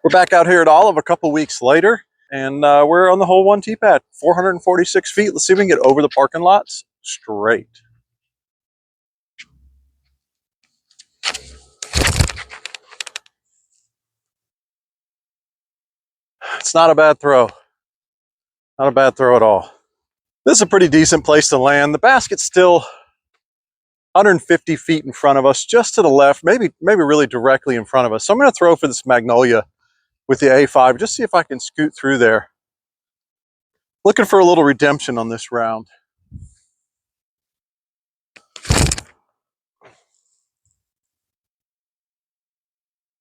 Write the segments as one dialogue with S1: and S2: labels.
S1: We're back out here at Olive a couple weeks later, and we're on the hole 1 tee pad, 446 feet. Let's see if we can get over the parking lots straight. It's not a bad throw. Not a bad throw at all. This is a pretty decent place to land. The basket's still 150 feet in front of us, just to the left, maybe really directly in front of us. So I'm going to throw for this Magnolia with the A5, just see if I can scoot through there. Looking for a little redemption on this round.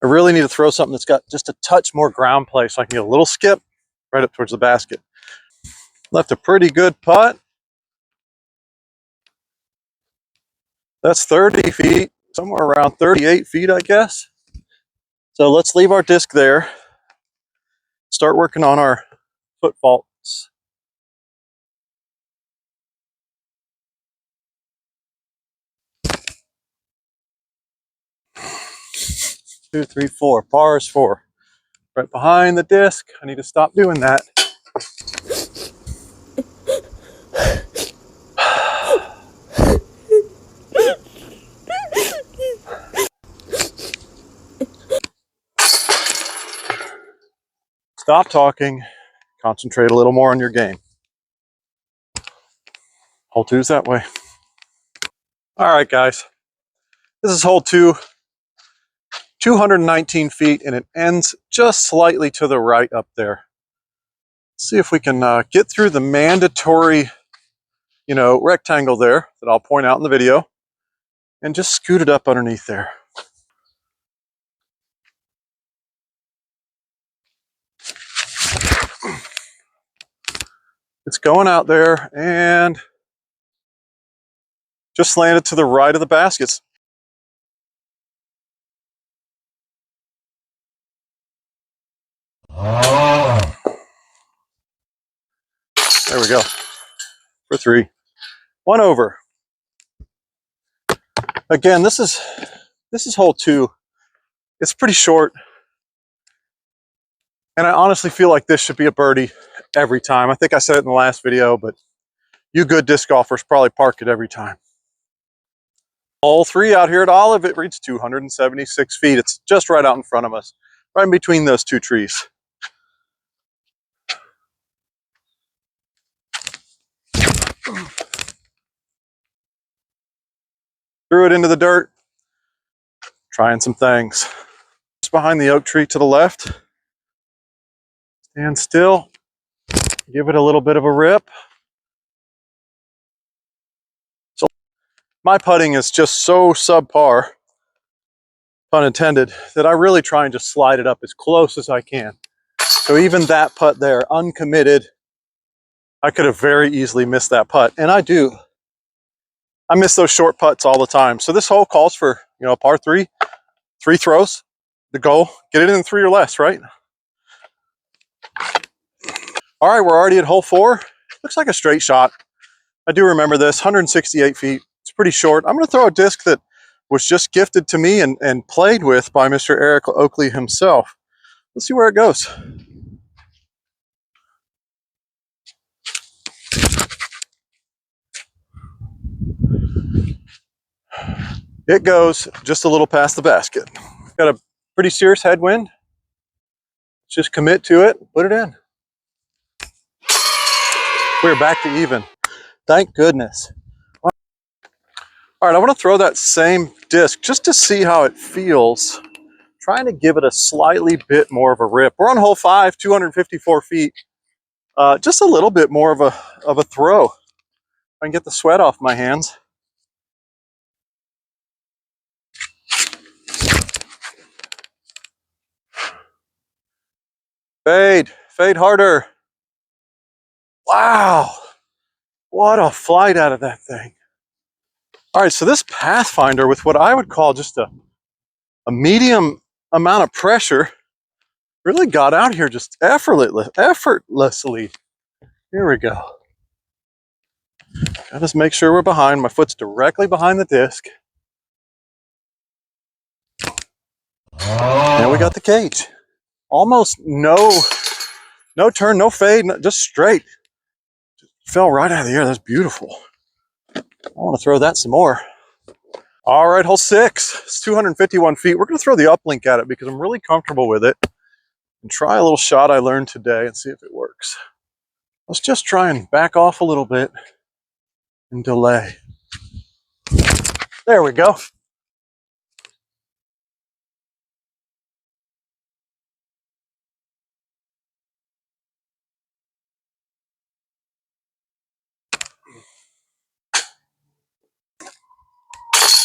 S1: I really need to throw something that's got just a touch more ground play so I can get a little skip right up towards the basket. Left a pretty good putt. That's 30 feet, somewhere around 38 feet, I guess. So let's leave our disc there. Start working on our foot faults. 2, 3, 4. Par is 4. Right behind the disc. I need to stop doing that. Stop talking. Concentrate a little more on your game. Hole 2's that way. All right, guys. This is hole 2. 219 feet, and it ends just slightly to the right up there. Let's see if we can get through the mandatory, rectangle there that I'll point out in the video, and just scoot it up underneath there. It's going out there and just landed to the right of the baskets. There we go. For 3. 1 over. Again, this is hole 2. It's pretty short. And I honestly feel like this should be a birdie every time. I think I said it in the last video, but you good disc golfers probably park it every time. Hole 3 out here at Olive, it reads 276 feet. It's just right out in front of us, right in between those 2 trees. Threw it into the dirt, trying some things. Just behind the oak tree to the left. Stand still, give it a little bit of a rip. So my putting is just so subpar, pun intended, that I really try and just slide it up as close as I can. So even that putt there, uncommitted, I could have very easily missed that putt, and I do. I miss those short putts all the time. So this hole calls for, a par 3, 3 throws. The goal, get it in 3 or less, right? All right, we're already at hole 4. Looks like a straight shot. I do remember this, 168 feet. It's pretty short. I'm gonna throw a disc that was just gifted to me and played with by Mr. Eric Oakley himself. Let's see where it goes. It goes just a little past the basket. Got a pretty serious headwind. Let's just commit to it, put it in. We're back to even. Thank goodness. All right, I want to throw that same disc just to see how it feels. Trying to give it a slightly bit more of a rip. We're on hole 5, 254 feet. Just a little bit more of a throw. I can get the sweat off my hands. Fade harder. Wow, what a flight out of that thing. All right, so this Pathfinder with what I would call just a medium amount of pressure really got out here just effortlessly. Here we go. Gotta just make sure we're behind. My foot's directly behind the disc. And we got the cage. Almost no turn, no fade, just straight. Fell right out of the air. That's beautiful. I want to throw that some more. All right, hole 6. It's 251 feet. We're going to throw the uplink at it because I'm really comfortable with it. And try a little shot I learned today and see if it works. Let's just try and back off a little bit and delay. There we go.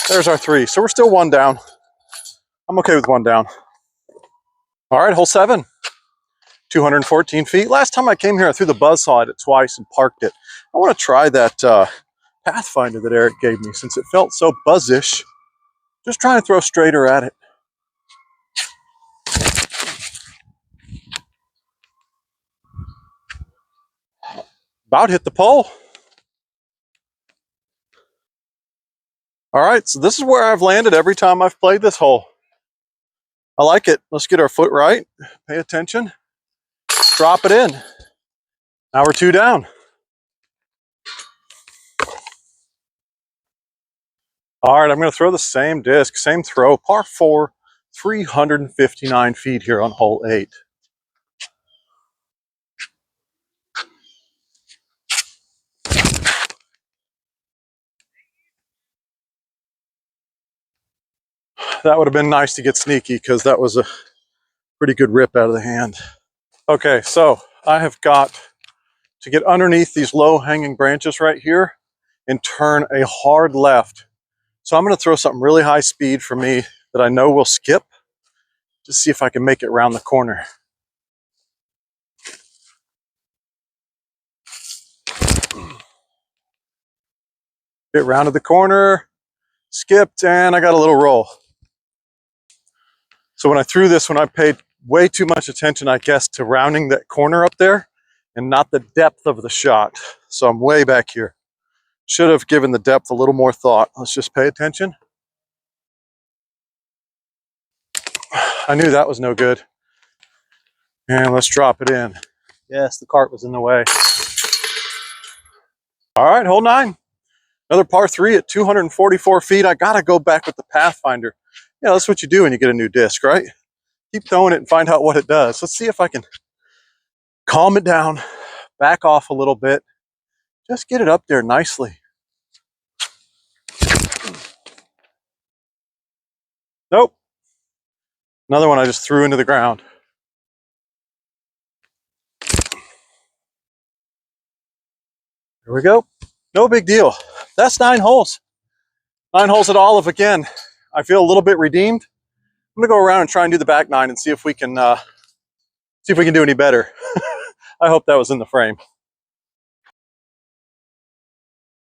S1: There's our 3. So we're still 1 down. I'm okay with 1 down. All right, hole 7. 214 feet. Last time I came here, I threw the buzzsaw at it twice and parked it. I want to try that Pathfinder that Eric gave me since it felt so buzzish. Just trying to throw straighter at it. About hit the pole. All right, so this is where I've landed every time I've played this hole. I like it. Let's get our foot right. Pay attention. Drop it in. Now we're 2 down. All right, I'm going to throw the same disc, same throw, par 4, 359 feet here on hole 8. That would have been nice to get sneaky because that was a pretty good rip out of the hand. Okay, so I have got to get underneath these low-hanging branches right here and turn a hard left. So I'm going to throw something really high speed for me that I know will skip. Just see if I can make it around the corner. It rounded the corner, skipped, and I got a little roll. So when I threw this one, I paid way too much attention, I guess, to rounding that corner up there and not the depth of the shot. So I'm way back here. Should have given the depth a little more thought. Let's just pay attention. I knew that was no good. And let's drop it in. Yes, the cart was in the way. All right, hole 9. Another par 3 at 244 feet. I got to go back with the Pathfinder. Yeah, that's what you do when you get a new disc, right? Keep throwing it and find out what it does. Let's see if I can calm it down, back off a little bit, just get it up there nicely. Nope. Another one I just threw into the ground. There we go. No big deal. That's 9 holes. 9 holes at Olive again. I feel a little bit redeemed. I'm gonna go around and try and do the back 9 and see if we can do any better. I hope that was in the frame.